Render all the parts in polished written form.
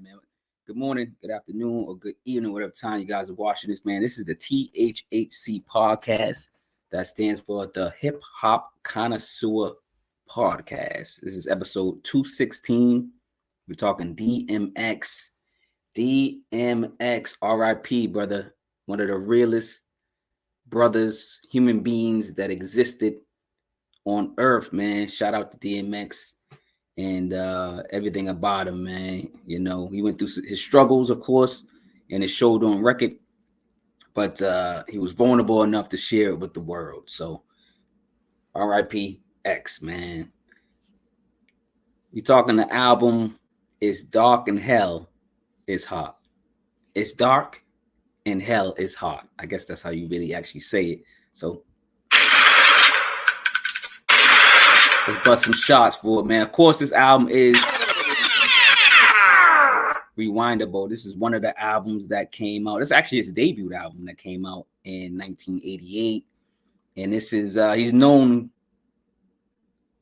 man. Good morning, good afternoon, or good evening, whatever time you guys are watching this, man. This is the THHC podcast. That stands for the Hip Hop Connoisseur Podcast. This is episode 216. We're talking DMX. DMX, RIP, brother. One of the realest brothers, human beings that existed on earth, man. Shout out to DMX and everything about him, man. You know, he went through his struggles, of course, and it showed on record, but he was vulnerable enough to share it with the world. So RIP X, man. You talking the album It's Dark and Hell is Hot. It's dark and hell is hot. I guess that's how you really actually say it. So let's bust some shots for it, man. Of course, this album is rewindable. This is one of the albums that came out. It's actually his debut album that came out in 1988. And this is, he's known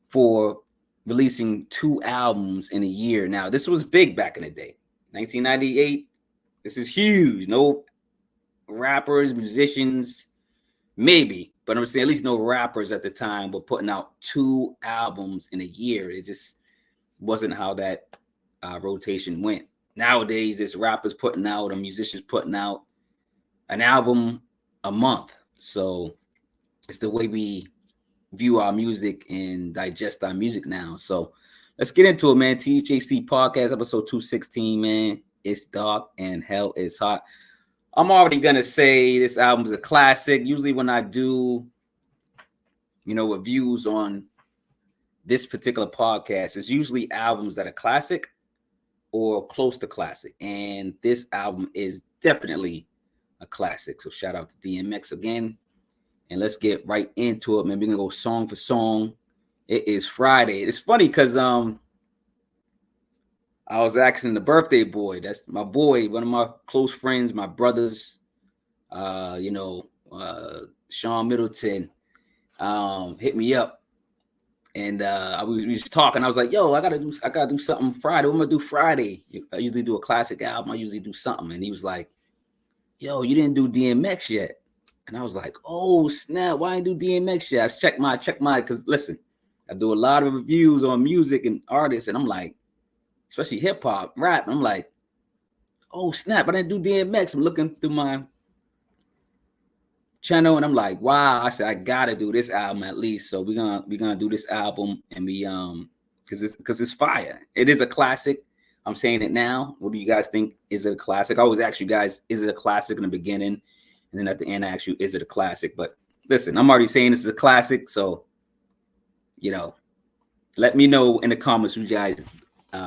for releasing 2 albums in a year. Now, this was big back in the day. 1998, this is huge. No rappers, musicians, maybe. But I'm saying at least no rappers at the time were putting out 2 albums in a year. It just wasn't how that rotation went. Nowadays, it's rappers putting out or musicians putting out an album a month. So it's the way we view our music and digest our music now. So let's get into it, man. THHC podcast, episode 216, man. It's dark and hell is hot. I'm already going to say this album is a classic. Usually when I do, reviews on this particular podcast, it's usually albums that are classic or close to classic. And this album is definitely a classic. So shout out to DMX again. And let's get right into it, man. We're going to go song for song. It is Friday. It's funny because I was asking the birthday boy. That's my boy, one of my close friends, my brothers. Sean Middleton hit me up, and we was talking. I was like, "Yo, I gotta do something Friday. What am I gonna do Friday? I usually do a classic album. I usually do something." And he was like, "Yo, you didn't do DMX yet." And I was like, "Oh snap! Why didn't do DMX yet?" I check my because listen, I do a lot of reviews on music and artists, and I'm like, especially hip hop, rap. I'm like, oh snap! I didn't do DMX. I'm looking through my channel, and I'm like, wow. I said I gotta do this album at least. So we're gonna do this album, and we because it's fire. It is a classic. I'm saying it now. What do you guys think? Is it a classic? I always ask you guys, is it a classic in the beginning, and then at the end I ask you, is it a classic? But listen, I'm already saying this is a classic. So let me know in the comments what you guys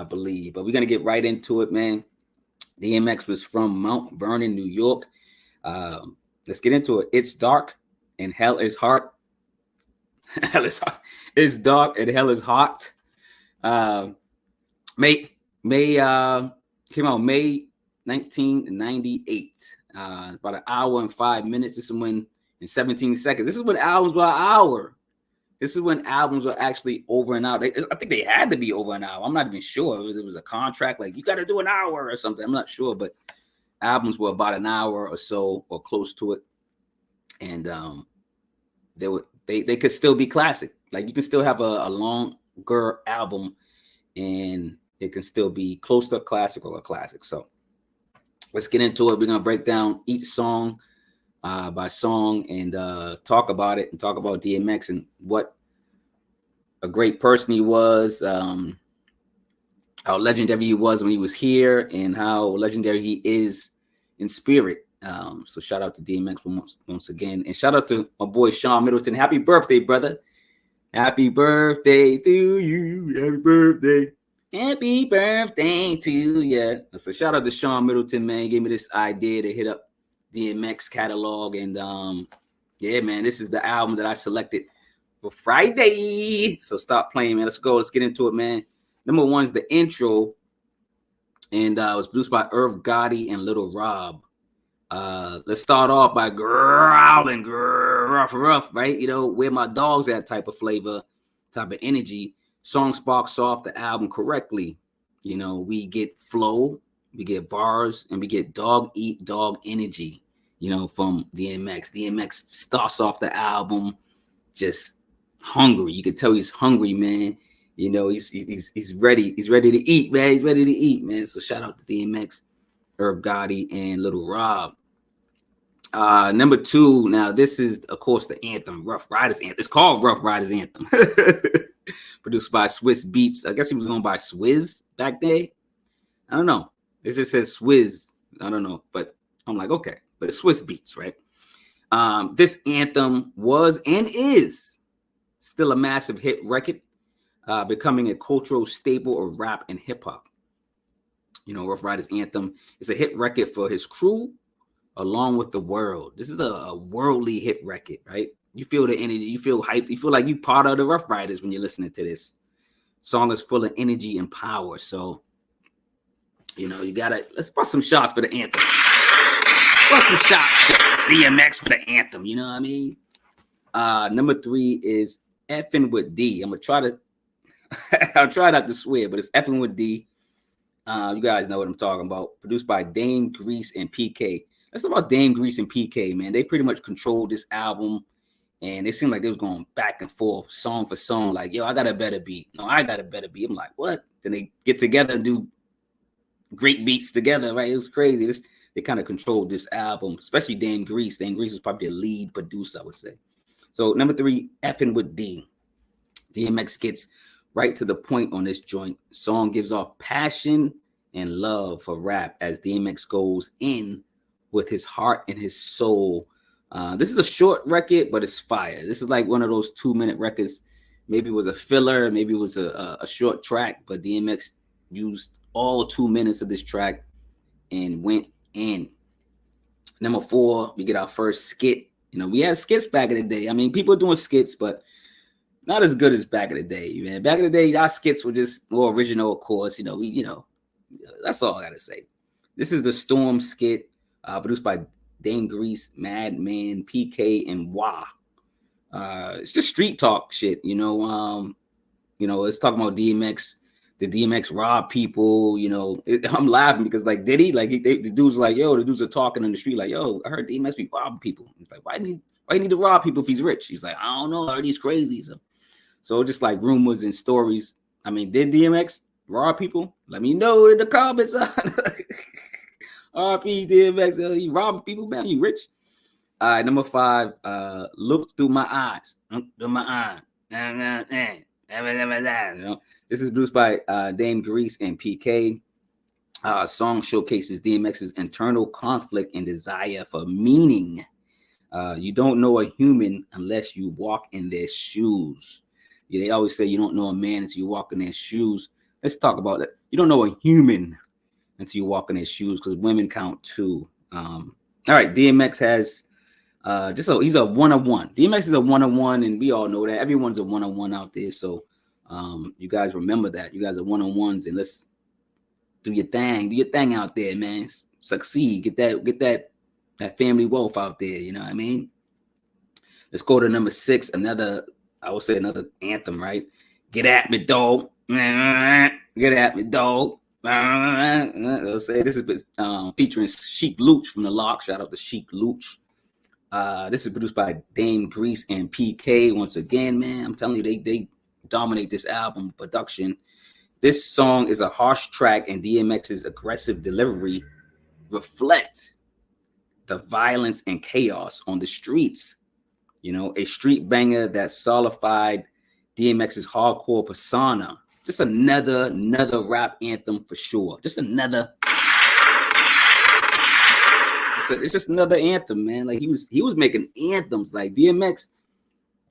believe. But we're gonna get right into it, man. DMX was from Mount Vernon, New York. Let's get into it. It's dark and hell is hot. Hell is hot. It's dark and hell is hot. May came out May 1998. About an hour and 5 minutes. This is when in 17 seconds. This is when albums were an hour. This is when albums were actually over an hour. I think they had to be over an hour. I'm not even sure. It was a contract like you got to do an hour or something. I'm not sure, but albums were about an hour or so or close to it. And they could still be classic. Like you can still have a longer album and it can still be close to a classic or a classic. So let's get into it. We're going to break down each song by song and talk about it and talk about DMX and what a great person he was, how legendary he was when he was here and how legendary he is in spirit. So shout out to DMX once again. And shout out to my boy, Sean Middleton. Happy birthday, brother. Happy birthday to you. Happy birthday. Happy birthday to you. So shout out to Sean Middleton, man. He gave me this idea to hit up DMX catalog. And yeah, man, this is the album that I selected for Friday. So stop playing, man. Let's go. Let's get into it, man. Number 1 is the intro. And it was produced by Irv Gotti and Little Rob. Let's start off by growling, rough, right? Where my dog's at type of flavor, type of energy. Song sparks off the album correctly. We get flow, we get bars, and we get dog eat dog energy, you know, from DMX. DMX starts off the album just hungry. You can tell he's hungry, man. You know, he's ready. He's ready to eat, man. He's ready to eat, man. So shout out to DMX, Herb Gotti, and Little Rob. Number 2. Now, this is, of course, the anthem, Rough Riders Anthem. It's called Rough Riders Anthem. Produced by Swiss Beats. I guess he was going by Swizz back then. I don't know. It just says Swizz. I don't know. But I'm like, okay. But it's Swiss Beats, right? This anthem was and is still a massive hit record, becoming a cultural staple of rap and hip hop. You know, Rough Riders Anthem is a hit record for his crew, along with the world. This is a worldly hit record, right? You feel the energy, you feel hype, you feel like you part of the Rough Riders when you're listening to this. Song is full of energy and power. So, you know, let's bust some shots for the anthem. Bust some shots to DMX for the anthem, you know what I mean? Number 3 is Effin' with D. I'm gonna try to I'll try not to swear, but it's Effin' with D. You guys know what I'm talking about. Produced by Dame Grease and PK. That's about Dame Grease and PK, man. They pretty much controlled this album, and it seemed like they was going back and forth, song for song. Like, yo, I got a better beat. No, I got a better beat. I'm like, what? Then they get together and do great beats together, right? It was crazy. They kind of controlled this album, especially Dame Grease. Dame Grease was probably the lead producer, I would say. So number 3, Effin' with D. DMX gets right to the point on this joint. Song gives off passion and love for rap as DMX goes in with his heart and his soul. This is a short record, but it's fire. This is like one of those 2-minute records. Maybe it was a filler, maybe it was a short track, but DMX used all 2 minutes of this track and went in. Number 4, we get our first skit. You know, we had skits back in the day. I mean, people are doing skits, but not as good as back in the day, man. Back in the day, our skits were just more original, of course. You know, that's all I gotta say. This is the Storm skit, produced by Dame Grease, Madman, PK, and Wah. It's just street talk shit, you know. It's talking about DMX. The DMX rob people, you know. I'm laughing because, like, did he? Like, the dude's like, yo, the dudes are talking in the street, like, yo, I heard DMX be robbing people. He's like, why do you need to rob people if he's rich? He's like, I don't know, I heard he's crazy. So just like rumors and stories. I mean, did DMX rob people? Let me know in the comments. RP DMX, you robbing people, man? You rich? All right, number 5, Look Through My Eyes. Look through my eyes. You know, this is produced by Dame Grease and PK. Song showcases DMX's internal conflict and desire for meaning. You don't know a human unless you walk in their shoes. Yeah, they always say you don't know a man until you walk in their shoes. Let's talk about that. You don't know a human until you walk in their shoes, because women count too. All right, DMX has he's a one-on-one. DMX is a one-on-one, and we all know that. Everyone's a one-on-one out there. So you guys remember that. You guys are one-on-ones, and let's do your thing. Do your thing out there, man. Succeed. Get that family wealth out there. You know what I mean? Let's go to number 6. Another anthem, right? Get at me, dog. Get at me, dog. Let's say this is featuring Sheik Luch from The Lock. Shout out to Sheik Luch. This is produced by Dame Grease and PK. Once again, man, I'm telling you, they dominate this album production. This song is a harsh track, and DMX's aggressive delivery reflect the violence and chaos on the streets. You know, a street banger that solidified DMX's hardcore persona. Just another rap anthem for sure. Just another. It's just another anthem, man. Like he was making anthems. Like DMX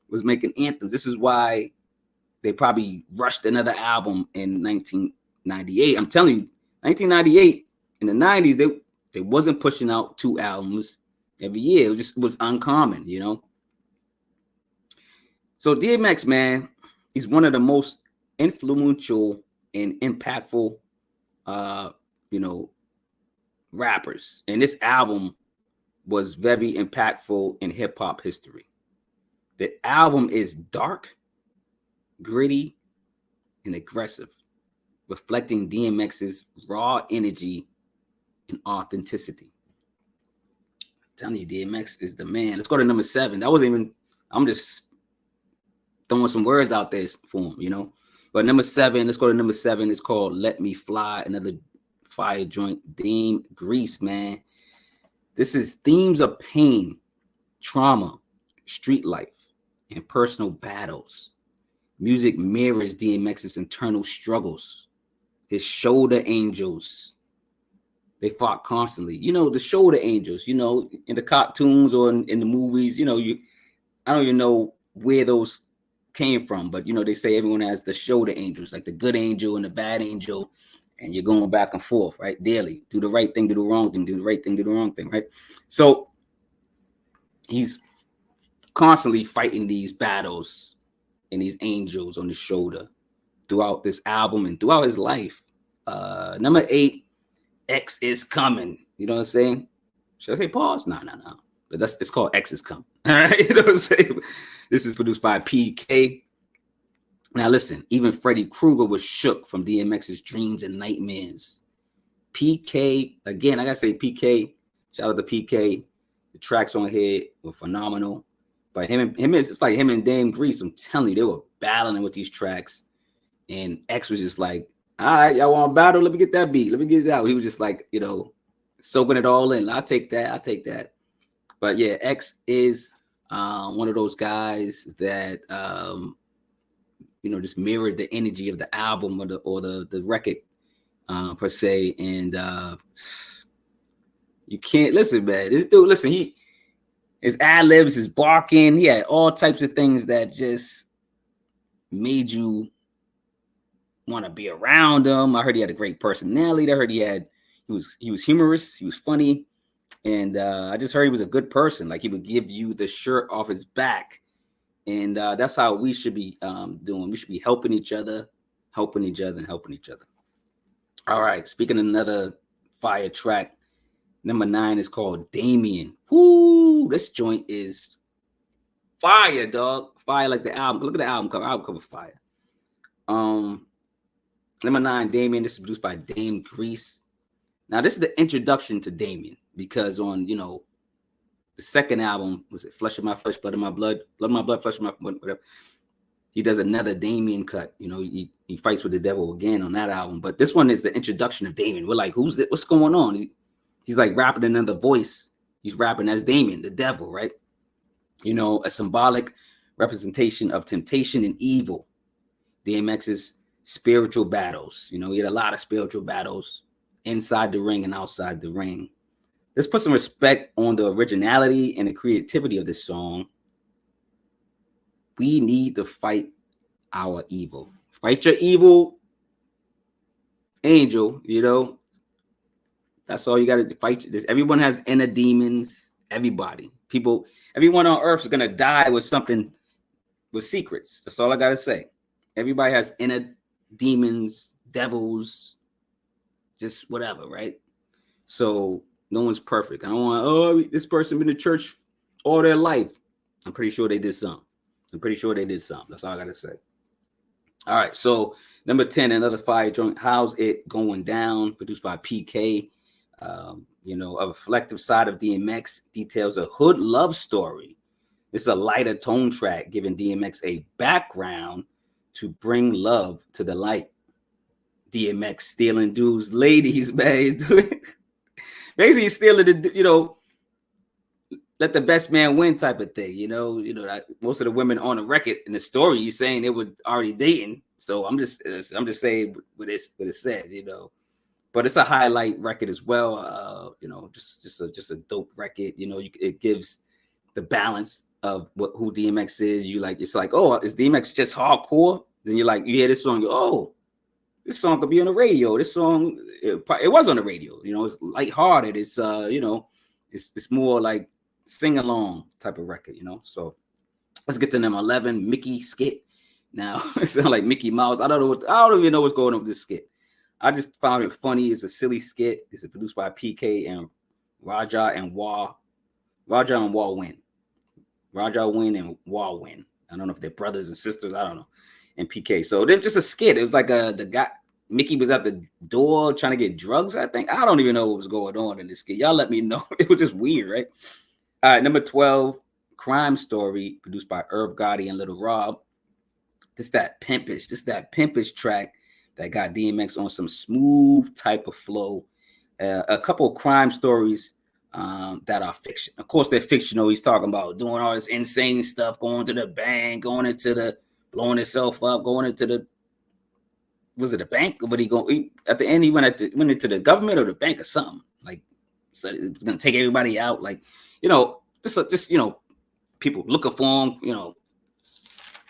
was making anthems. This is why they probably rushed another album in 1998. I'm telling you, 1998 in the 90s, they wasn't pushing out 2 albums every year. It just was uncommon, you know. So DMX, man, he's one of the most influential and impactful, rappers. And this album was very impactful in hip hop history. The album is dark, gritty, and aggressive, reflecting DMX's raw energy and authenticity. I'm telling you, DMX is the man. Let's go to number 7. That wasn't even, I'm just throwing some words out there for him, you know. But number 7, let's go to number 7. It's called Let Me Fly, another fire joint. Dame Grease, man. This is themes of pain, trauma, street life, and personal battles. Music mirrors DMX's internal struggles. His shoulder angels, they fought constantly. You know, the shoulder angels, you know, in the cartoons or in the movies, you know, I don't even know where those came from, but, you know, they say everyone has the shoulder angels, like the good angel and the bad angel, and you're going back and forth, right? Daily. Do the right thing, do the wrong thing, do the right thing, do the wrong thing, right? So he's constantly fighting these battles and these angels on his shoulder throughout this album and throughout his life. Number 8, X is coming. You know what I'm saying? Should I say pause? No. But it's called X is coming. All right, you know what I'm saying? This is produced by PK. Now listen, even Freddy Krueger was shook from DMX's dreams and nightmares. PK, again, I gotta say PK. Shout out to PK. The tracks on here were phenomenal. But it's like him and Dame Grease. I'm telling you, they were battling with these tracks. And X was just like, all right, y'all want to battle? Let me get that beat. Let me get it out. He was just like, you know, soaking it all in. I'll take that. But yeah, X is one of those guys that, you know, just mirrored the energy of the album or the record per se. And you can't listen, man. This dude, listen, his ad-libs, his barking, he had all types of things that just made you want to be around him. I heard he had a great personality. I heard he was humorous, he was funny, and I just heard he was a good person. Like, he would give you the shirt off his back, and that's how we should be doing. We should be helping each other. All right, speaking of another fire track, number 9 is called Damien. Woo, this joint is fire, dog. Fire like the album. Look at the album cover. Album cover fire. Number 9, Damien. This is produced by Dame Grease. Now, this is the introduction to Damien, because on, you know, the second album, was it Flesh of My Flesh, Blood of My Blood, Blood of My Blood, Flesh of My Blood, whatever. He does another Damien cut. You know, he fights with the devil again on that album. But this one is the introduction of Damien. We're like, who's it? What's going on? He's like rapping another voice. He's rapping as Damien, the devil, right? You know, a symbolic representation of temptation and evil. DMX's spiritual battles. You know, he had a lot of spiritual battles inside the ring and outside the ring. Let's put some respect on the originality and the creativity of this song. We need to fight our evil. Fight your evil, angel, you know. That's all you got to fight. Everyone has inner demons. Everybody. Everyone on earth is going to die with something, with secrets. That's all I got to say. Everybody has inner demons, devils, just whatever, right? So no one's perfect. I don't want, this person been to church all their life. I'm pretty sure they did something. That's all I got to say. All right. So number 10, another fire joint. How's It Going Down? Produced by PK. You know, a reflective side of DMX details a hood love story. This is a lighter tone track, giving DMX a background to bring love to the light. DMX stealing dudes' ladies, man. Basically stealing the, you know, let the best man win type of thing. You know, like most of the women on the record in the story, he's saying they were already dating. So I'm just saying what it says, you know. But it's a highlight record as well. You know, just a dope record. You know, it gives the balance of who DMX is. It's like, oh, is DMX just hardcore? Then you're like, you hear this song, this song could be on the radio. This song, it was on the radio. You know, it's lighthearted. It's you know, it's more like sing along type of record. You know, so let's get to number 11, Mickey skit. Now it sounds like Mickey Mouse. I don't even know what's going on with this skit. I just found it funny. It's a silly skit. It's produced by PK and Raja and Win. Raja Win and Wah Win. I don't know if they're brothers and sisters. I don't know. And PK. So there's just a skit. It was like the Mickey was at the door trying to get drugs, I think. I don't even know what was going on in this skit. Y'all let me know. It was just weird, right? All right, number 12, Crime Story, produced by Irv Gotti and Little Rob. This that pimpish track that got DMX on some smooth type of flow. A couple of crime stories that are fiction. Of course, they're fictional. He's talking about doing all this insane stuff, going to the bank, blowing himself up, going into the, was it a bank? Or at the end, he went into the government or the bank or something. Like, so it's gonna take everybody out. Like, just people looking for him.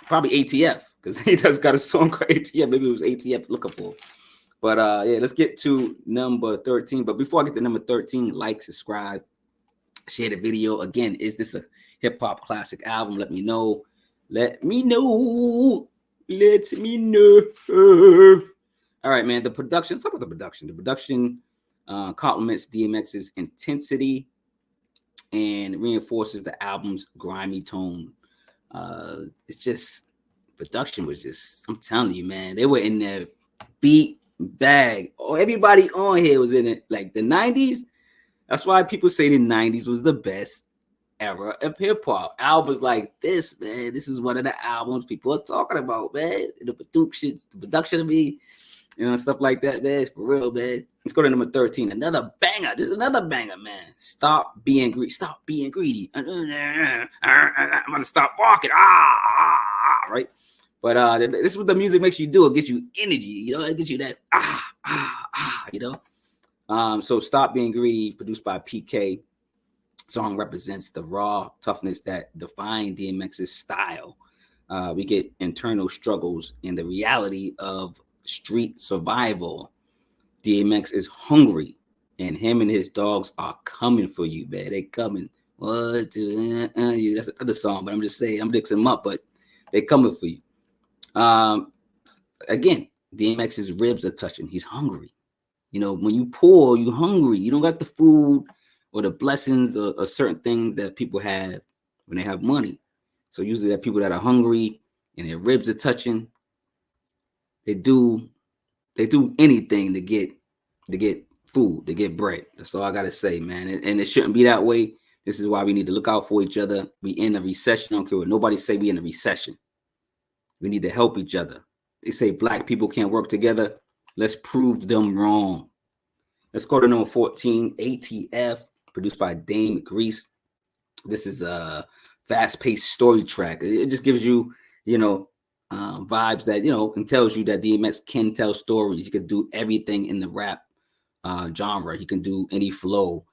Probably ATF, because he does got a song called ATF. Maybe it was ATF looking for him. But yeah, let's get to number 13. But before I get to number 13, like, subscribe, share the video. Again, is this a hip hop classic album? Let me know. Let me know. All right, man. The production. Let's talk about the production. The production complements DMX's intensity and reinforces the album's grimy tone. It's just, production was just, I'm telling you, man, they were in their beat bag. Oh, everybody on here was in it. Like the 90s. That's why people say the 90s was the best era of hip hop. Albums like this, man. This is one of the albums people are talking about, man. The production of me, stuff like that, man. For real, man. Let's go to number 13. Another banger. This is another banger, man. Stop being greedy. Stop being greedy. I'm gonna stop walking. Right. But this is what the music makes you do. It gives you energy. It gives you that So Stop Being Greedy, produced by PK. Song represents the raw toughness that defined DMX's style. We get internal struggles and the reality of street survival. DMX is hungry, and him and his dogs are coming for you, man. They coming. That's another song, but I'm just saying, I'm mixing them up, but they coming for you. Again, DMX's ribs are touching. He's hungry. When you poor, you hungry. You don't got the food or the blessings or certain things that people have when they have money. So usually that people that are hungry and their ribs are touching, they do anything to get food, to get bread. That's all I gotta say, man. And it shouldn't be that way. This is why we need to look out for each other. We in a recession. I don't care what nobody say. We in a recession. We need to help each other. They say black people can't work together. Let's prove them wrong. Let's go to number 14, ATF, produced by Dame Grease. This is a fast-paced story track. It just gives you, vibes that, and tells you that DMX can tell stories. He can do everything in the rap genre. He can do any flow.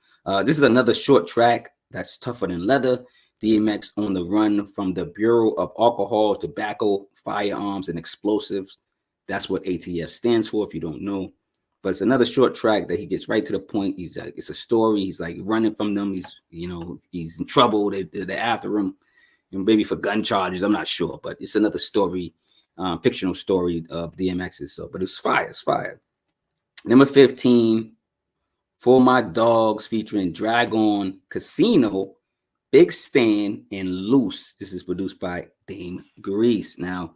This is another short track that's tougher than leather. DMX on the run from the Bureau of Alcohol, Tobacco, Firearms, and Explosives. That's what ATF stands for, if you don't know. But it's another short track that he gets right to the point. It's a story. He's like running from them. He's in trouble. They're after him, maybe for gun charges. I'm not sure, but it's another story, fictional story of DMX's. But it's fire. It's fire. Number 15, For My Dogs, featuring Dragon, Casino, Big Stan, and Loose. This is produced by Dame Grease. Now,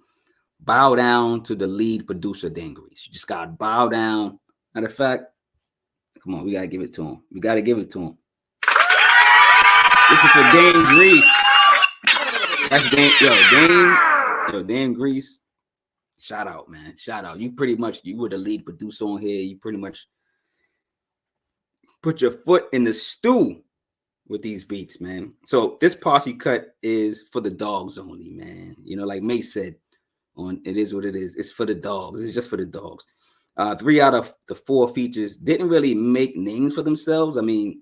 bow down to the lead producer, Dame Grease. You just got to bow down. Matter of fact, come on, we got to give it to him. We got to give it to him. This is for Dame Grease. That's Dame Grease. Shout out, man. Shout out. You were the lead producer on here. You pretty much put your foot in the stew with these beats, man. So this posse cut is for the dogs only, man. Like Mace said, It Is What It Is. It's for the dogs. It's just for the dogs. 3 out of the 4 features didn't really make names for themselves. I mean,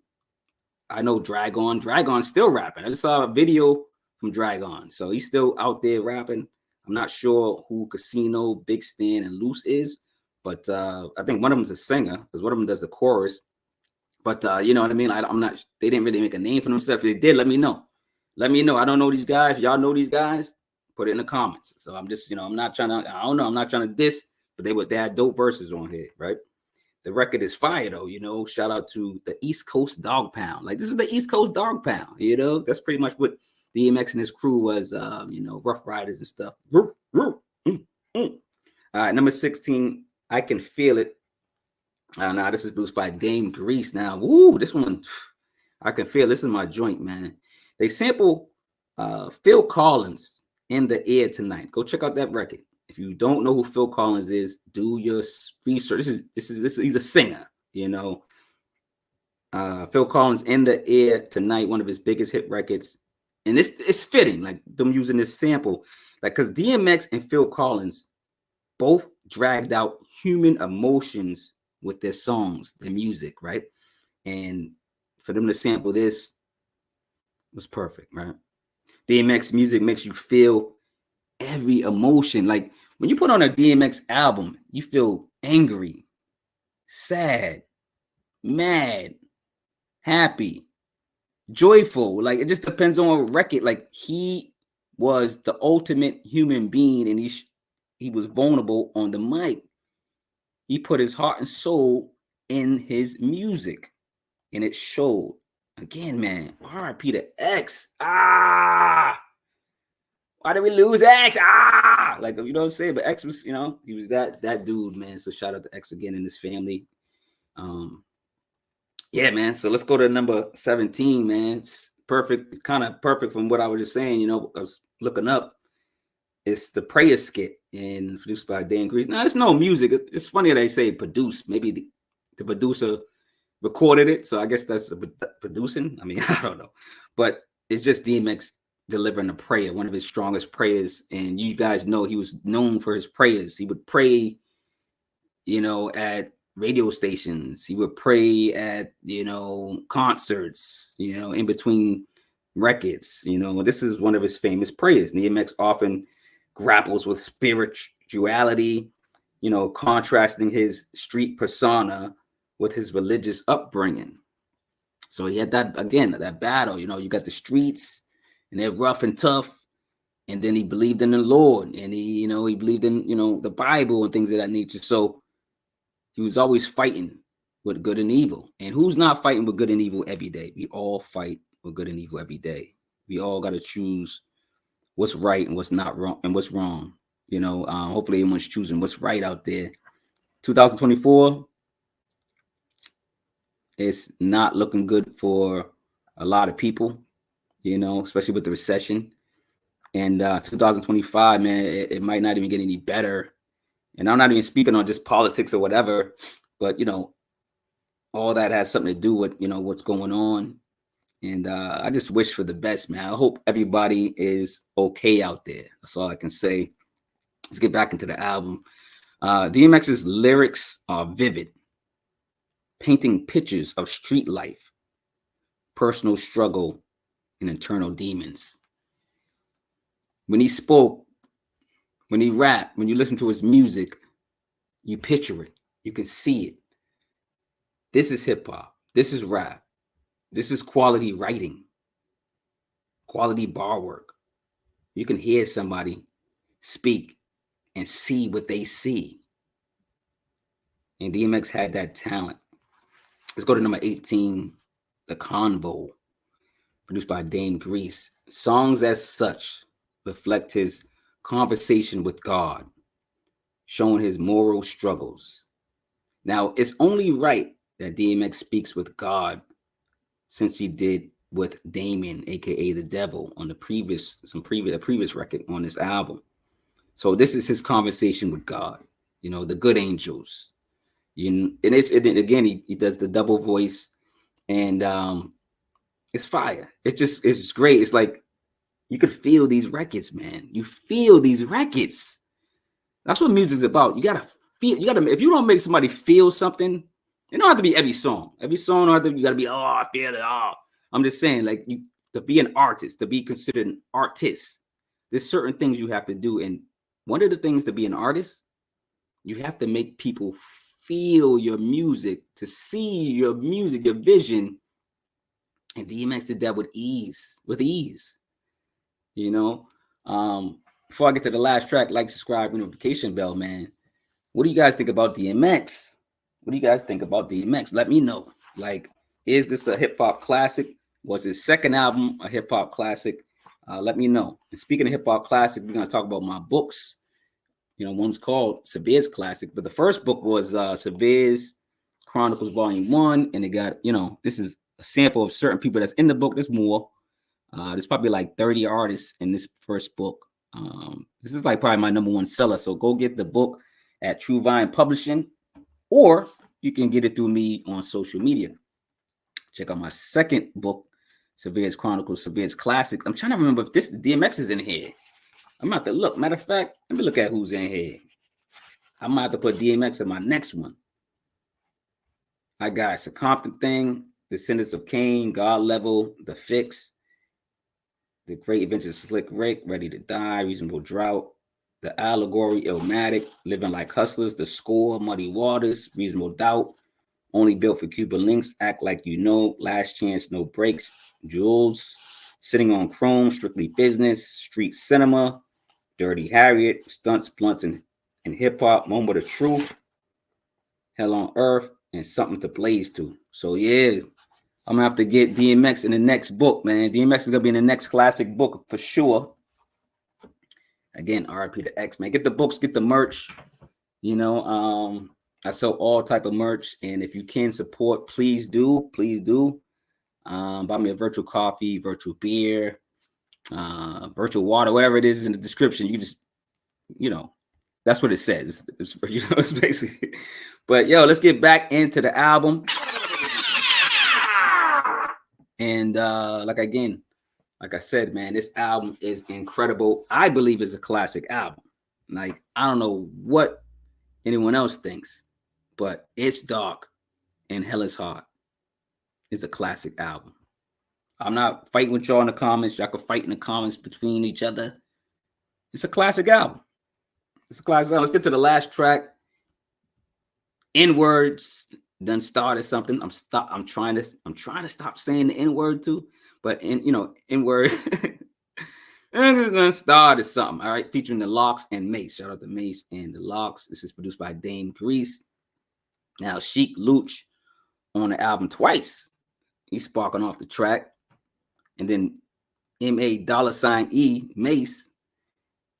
I know Dragon. Dragon's still rapping. I just saw a video from Dragon. So he's still out there rapping. I'm not sure who Casino, Big Stan, and Loose is, but I think one of them is a singer because one of them does the chorus. But you know what I mean? I'm not, they didn't really make a name for themselves. If they did, let me know. Let me know. I don't know these guys. If y'all know these guys, put it in the comments. So I'm just, I'm not trying to, I'm not trying to diss, but they had dope verses on here, right? The record is fire though, shout out to the East Coast Dog Pound. Like this is the East Coast Dog Pound, that's pretty much what DMX and his crew was, Rough Riders and stuff. All right, number 16, I Can Feel It. Now this is produced by Dame Grease. Now, woo, this one, I Can Feel. This is my joint, man. They sample Phil Collins, In the Air Tonight. Go check out that record. If you don't know who Phil Collins is, do your research. He's a singer, you know. Phil Collins, In the Air Tonight, one of his biggest hit records. And it's fitting, like them using this sample, like because DMX and Phil Collins both dragged out human emotions with their songs, their music, right? And for them to sample this was perfect, right? DMX music makes you feel every emotion. Like when you put on a DMX album, you feel angry, sad, mad, happy, joyful. Like it just depends on record. Like he was the ultimate human being, and he was vulnerable on the mic. He put his heart and soul in his music, and it showed. Again, man, R.I.P. to X. Why did we lose X? Like, you know what I'm saying? But X was, you know, he was that dude, man. So shout out to X again and his family. Yeah, man. So let's go to number 17, man. It's perfect. It's kind of perfect from what I was just saying. You know, I was looking up. It's the Prayer Skit and produced by Dan Grease. Now, there's no music. It's funny they say produced. Maybe the producer recorded it. So I guess that's producing. I mean, I don't know. But it's just DMX delivering a prayer, one of his strongest prayers. And you guys know he was known for his prayers. He would pray, you know, at radio stations. He would pray at, you know, concerts, you know, in between records. You know, this is one of his famous prayers. DMX often grapples with spirituality, you know, contrasting his street persona with his religious upbringing. So he had that, again, that battle. You know, you got the streets and they're rough and tough. And then he believed in the Lord, and he believed in, you know, the Bible and things of that nature. So he was always fighting with good and evil. And who's not fighting with good and evil every day? We all fight with good and evil every day. We all got to choose what's right and what's not wrong and what's wrong. You know, hopefully everyone's choosing what's right out there. 2024, it's not looking good for a lot of people, you know, especially with the recession. And 2025, man, it might not even get any better. And I'm not even speaking on just politics or whatever, but, you know, all that has something to do with, you know, what's going on. And I just wish for the best, man. I hope everybody is okay out there. That's all I can say. Let's get back into the album. DMX's lyrics are vivid, painting pictures of street life, personal struggle, and internal demons. When he spoke, when he rapped, when you listen to his music, you picture it. You can see it. This is hip hop. This is rap. This is quality writing, quality bar work. You can hear somebody speak and see what they see. And DMX had that talent. Let's go to number 18, The Convo, produced by Dame Grease. Songs as such reflect his conversation with God, showing his moral struggles. Now, it's only right that DMX speaks with God, since he did with Damon, aka the Devil, on the previous record on this album. So this is his conversation with God, you know, the good angels. And again, he does the double voice, and it's fire. It's great. It's like you could feel these records, man. You feel these records. That's what music's about. You gotta feel. If you don't make somebody feel something, it don't have to be every song. Every song, you gotta be, I feel it. I'm just saying, like, to be an artist, to be considered an artist, there's certain things you have to do. And one of the things to be an artist, you have to make people feel your music, to see your music, your vision. And DMX did that with ease. You know, before I get to the last track, like, subscribe, notification bell, man. What do you guys think about DMX? Let me know. Like, is this a hip hop classic? Was his second album a hip hop classic? Let me know. And speaking of hip hop classic, we're gonna talk about my books. You know, one's called Severe's Classic, but the first book was Severe's Chronicles Volume 1, and it got, you know, this is a sample of certain people that's in the book. There's more. There's probably like 30 artists in this first book. This is like probably my #1 seller. So go get the book at True Vine Publishing, or you can get it through me on social media. Check out my second book, Severe's Chronicles, Severe's Classics. I'm trying to remember if this DMX is in here. I'm about to look. Matter of fact, let me look at who's in here. I might have to put DMX in my next one. I got It's a Compton Thing, Descendants of Cain, God Level, The Fix, The Great Adventures of Slick Rick, Ready to Die, Reasonable Drought, The Allegory, Illmatic, Living Like Hustlers, The Score, Muddy Waters, Reasonable Doubt, Only Built for Cuban Links, Act Like You Know, Last Chance, No Breaks, Jules, Sitting on Chrome, Strictly Business, Street Cinema, Dirty Harriet, Stunts, Blunts, and Hip Hop, Moment of Truth, Hell on Earth, and Something to Blaze to. So yeah, I'm gonna have to get DMX in the next book, man. DMX is gonna be in the next classic book for sure. Again, RIP to X, man. Get the books, get the merch. You know, I sell all type of merch, and if you can support, please do. Please do. Buy me a virtual coffee, virtual beer, virtual water, whatever it is in the description. You just, you know, that's what it says. It's you know, it's basically. But yo, let's get back into the album. And like I said, man, this album is incredible. I believe it's a classic album. Like, I don't know what anyone else thinks, but It's Dark and Hell is Hard is a classic album. I'm not fighting with y'all in the comments. Y'all can fight in the comments between each other. It's a classic album. It's a classic album. Let's get to the last track. N-words done started something. I'm trying to stop saying the N-word too. But N-word done started something. All right, featuring the Lox and Mace. Shout out to Mace and the Lox. This is produced by Dame Grease. Now Sheik Luch on the album twice. He's sparking off the track. And then M.A. $E Mace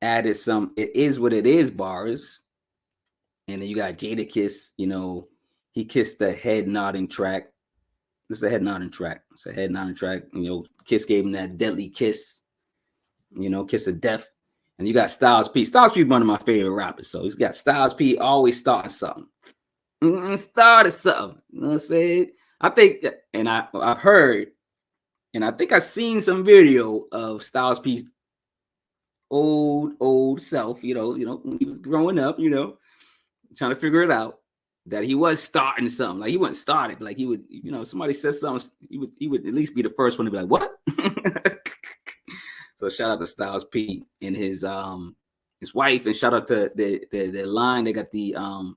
added some It Is What It Is bars. And then you got Jadakiss, you know, he kissed the head nodding track. This is a head nodding track. It's a head nodding track. You know, Kiss gave him that deadly kiss, you know, kiss of death. And you got Styles P. Styles P is one of my favorite rappers. So he's got Styles P always starting something. Started something. You know what I'm saying? I think, and I've heard, and I think I've seen some video of Styles P's old self, you know, when he was growing up, you know, trying to figure it out, that he was starting something. Like, he wasn't started. Like, he would, you know, somebody says something, he would at least be the first one to be like, what? So shout out to Styles P and his wife, and shout out to the line. They got the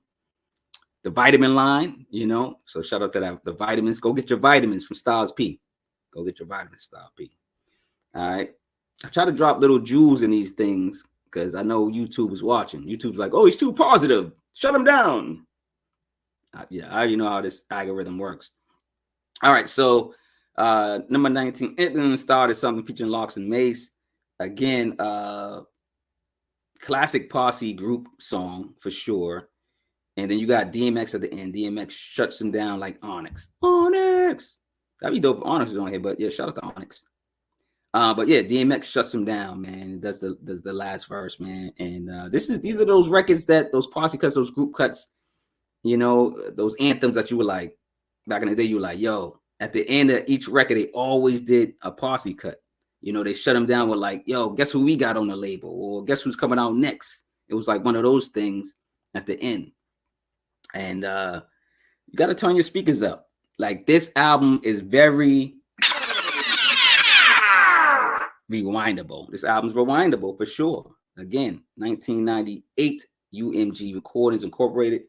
vitamin line, you know. So shout out to the vitamins. Go get your vitamins from Styles P. Go get your vitamins, Styles P. All right. I try to drop little jewels in these things because I know YouTube is watching. YouTube's like, oh, he's too positive. Shut him down. Yeah, I already know how this algorithm works. All right, so number 19, it started something featuring Lox and Mace. Again, classic posse group song for sure. And then you got DMX at the end. DMX shuts him down like Onyx. Onyx. That'd be dope if Onyx was on here, but yeah, shout out to Onyx. But yeah, DMX shuts him down, man. It does the last verse, man. And these are those records that those posse cuts, those group cuts, you know, those anthems that you were like back in the day. You were like, yo, at the end of each record, they always did a posse cut. You know, they shut them down with like, yo, guess who we got on the label, or guess who's coming out next. It was like one of those things at the end. And you got to turn your speakers up. Like, this album is very rewindable. This album's rewindable for sure. Again, 1998 UMG Recordings Incorporated.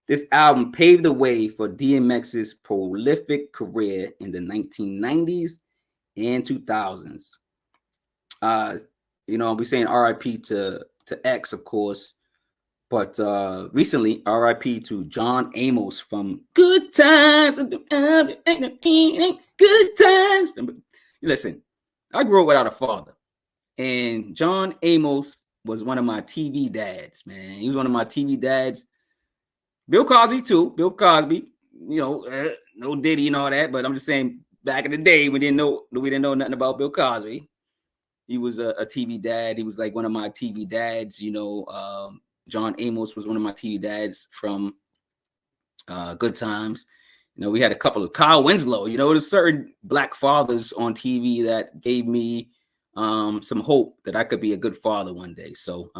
This album paved the way for DMX's prolific career in the 1990s and 2000s. You know, I'll be saying RIP to X, of course, but recently RIP to John Amos from Good Times. Good Times. Listen, I grew up without a father, and John Amos was one of my TV dads, man. He was one of my TV dads. Bill Cosby too. Bill Cosby, you know, no Diddy and all that. But I'm just saying, back in the day, we didn't know nothing about Bill Cosby. He was a TV dad. He was like one of my TV dads. You know, John Amos was one of my TV dads from Good Times. You know, we had a couple of Kyle Winslow. You know, there's certain black fathers on TV that gave me some hope that I could be a good father one day. So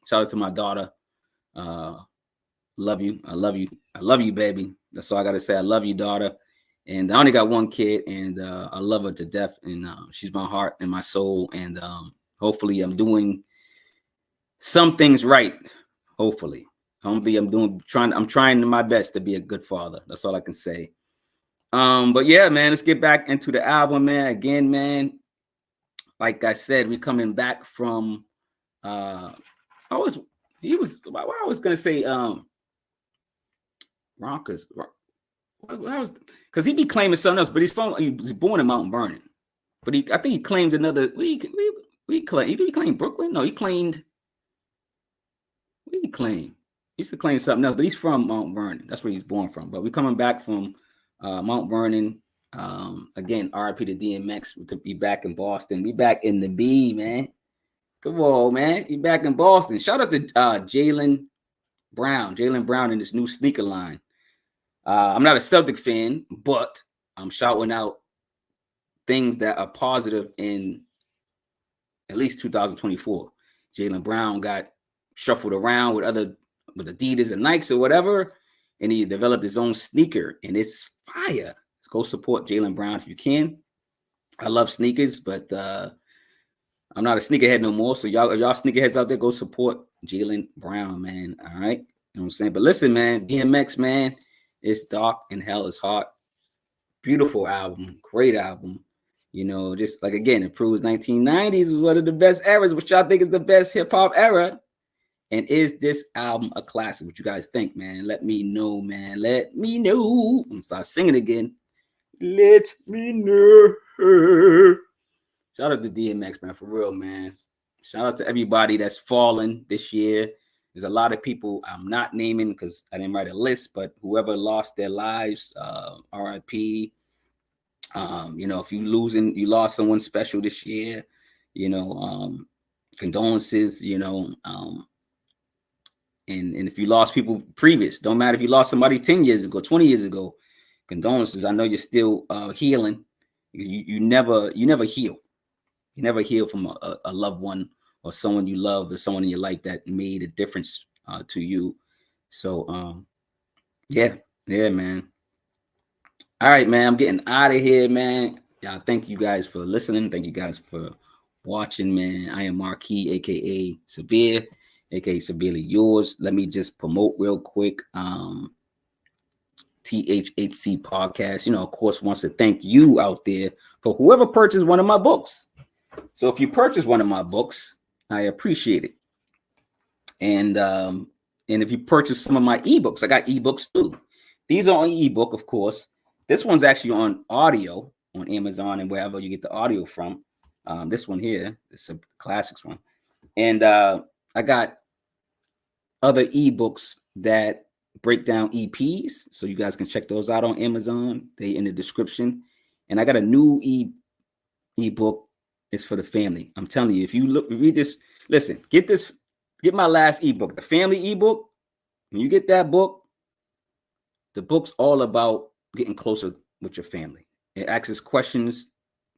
shout out to my daughter. Love you. I love you. I love you, baby. That's all I got to say. I love you, daughter. And I only got one kid, and I love her to death. And she's my heart and my soul. And hopefully I'm doing some things right. Hopefully I'm trying my best to be a good father. That's all I can say. But yeah, man, let's get back into the album, man. Again, man, like I said, we're coming back from I was gonna say Rockers. Because he be claiming something else, but he was born in Mount Vernon. But I think he claimed another. He claimed Brooklyn. No, he claimed. What did he claim? He used to claim something else, but he's from Mount Vernon. That's where he's born from. But we're coming back from Mount Vernon. Again, RIP to DMX. We could be back in Boston. We back in the B, man. Come on, man. You back in Boston. Shout out to Jaylen Brown. Jaylen Brown in this new sneaker line. I'm not a Celtic fan, but I'm shouting out things that are positive in at least 2024. Jaylen Brown got shuffled around with Adidas and Nikes or whatever, and he developed his own sneaker, and it's fire. Go support Jaylen Brown if you can. I love sneakers, but I'm not a sneakerhead no more. So y'all sneakerheads out there, go support Jaylen Brown, man. All right, you know what I'm saying. But listen, man, DMX, man. It's dark and hell is hot. Beautiful album, great album. You know, just like again, it proves 1990s was one of the best eras. Which y'all think is the best hip hop era? And is this album a classic? What you guys think, man? Let me know, man. Let me know. I'm gonna start singing again. Let me know. Shout out to DMX, man, for real, man. Shout out to everybody that's fallen this year. There's a lot of people I'm not naming because I didn't write a list, but whoever lost their lives, RIP. You know, if you lost someone special this year, you know, condolences, you know, and if you lost people previous, don't matter if you lost somebody 10 years ago, 20 years ago, condolences. I know you're still healing. You never heal. You never heal from a loved one or someone you love or someone in your life that made a difference to you. So, yeah, man. All right, man, I'm getting out of here, man. Yeah, thank you guys for listening. Thank you guys for watching, man. I am Marquis, a.k.a. Sabir, a.k.a. Severely Yours. Let me just promote real quick. THHC podcast, you know, of course, wants to thank you out there for whoever purchased one of my books. So if you purchase one of my books, I appreciate it. And if you purchase some of my ebooks, I got ebooks too. These are on ebook, of course. This one's actually on audio on Amazon and wherever you get the audio from. This one here, it's a classics one. And I got other ebooks that break down EPs, so you guys can check those out on Amazon. They in the description. And I got a new ebook. It's for the family. I'm telling you, if you read this, listen, get my last ebook, the family ebook. When you get that book, the book's all about getting closer with your family. It asks questions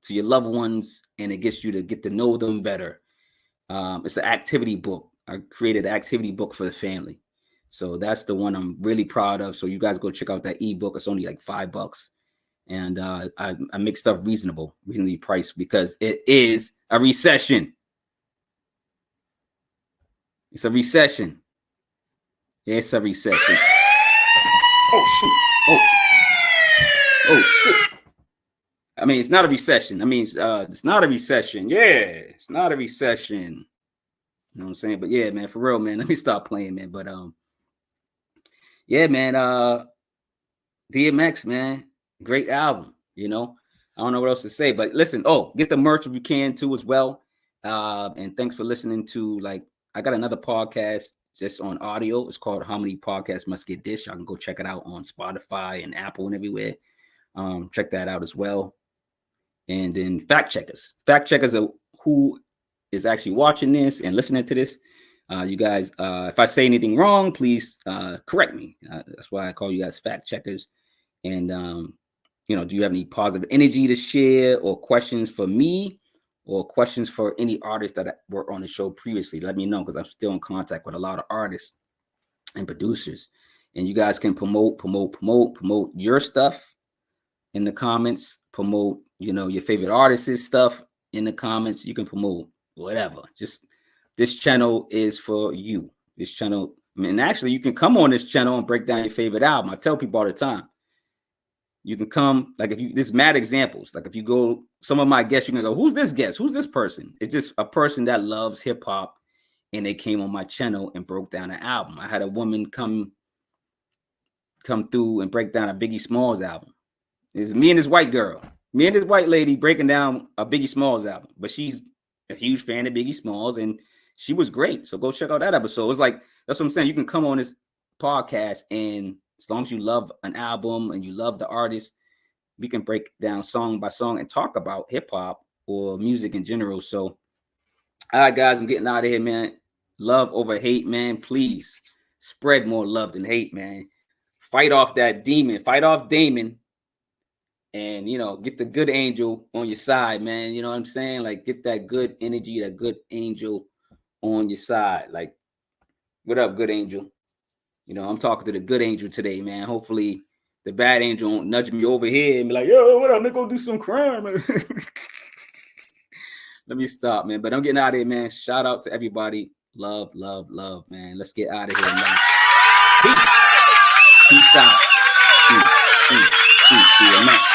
to your loved ones, and it gets you to get to know them better. It's an activity book. I created an activity book for the family. So that's the one I'm really proud of. So you guys go check out that ebook. It's only like $5. And I make stuff reasonably priced because it is a recession. It's a recession. Yeah, it's a recession. Oh, shoot. Oh, shit. I mean, it's not a recession. I mean, it's not a recession. Yeah, it's not a recession. You know what I'm saying? But yeah, man, for real, man. Let me stop playing, man. But yeah, man. DMX, man. Great album, you know. I don't know what else to say, but listen, get the merch if you can too as well. And thanks for listening to like I got another podcast just on audio. It's called How Many Podcasts Must Get Dished. Y'all can go check it out on Spotify and Apple and everywhere. Check that out as well. And then fact checkers are who is actually watching this and listening to this. You guys, if I say anything wrong, please correct me. That's why I call you guys fact checkers. And do you have any positive energy to share or questions for me or questions for any artists that were on the show previously? Let me know, because I'm still in contact with a lot of artists and producers. And you guys can promote your stuff in the comments, promote, your favorite artists' stuff in the comments. You can promote whatever. Just this channel is for you. This channel, and actually you can come on this channel and break down your favorite album. I tell people all the time, you can come, like, there's mad examples. Like, if you go, some of my guests, you can go, who's this guest? Who's this person? It's just a person that loves hip hop, and they came on my channel and broke down an album. I had a woman come through and break down a Biggie Smalls album. It's me and this white lady breaking down a Biggie Smalls album, but she's a huge fan of Biggie Smalls, and she was great. So go check out that episode. It's like, that's what I'm saying. You can come on this podcast, and as long as you love an album and you love the artist, we can break down song by song and talk about hip hop or music in general. So, all right, guys, I'm getting out of here, man. Love over hate, man. Please spread more love than hate, man. Fight off that demon. Fight off Damon. And, get the good angel on your side, man. You know what I'm saying? Like, get that good energy, that good angel on your side. Like, what up, good angel? I'm talking to the good angel today, man. Hopefully the bad angel won't nudge me over here and be like, yo, what up? Let's go do some crime, man. Let me stop, man. But I'm getting out of here, man. Shout out to everybody. Love, love, love, man. Let's get out of here, man. Peace. Peace out. DMX.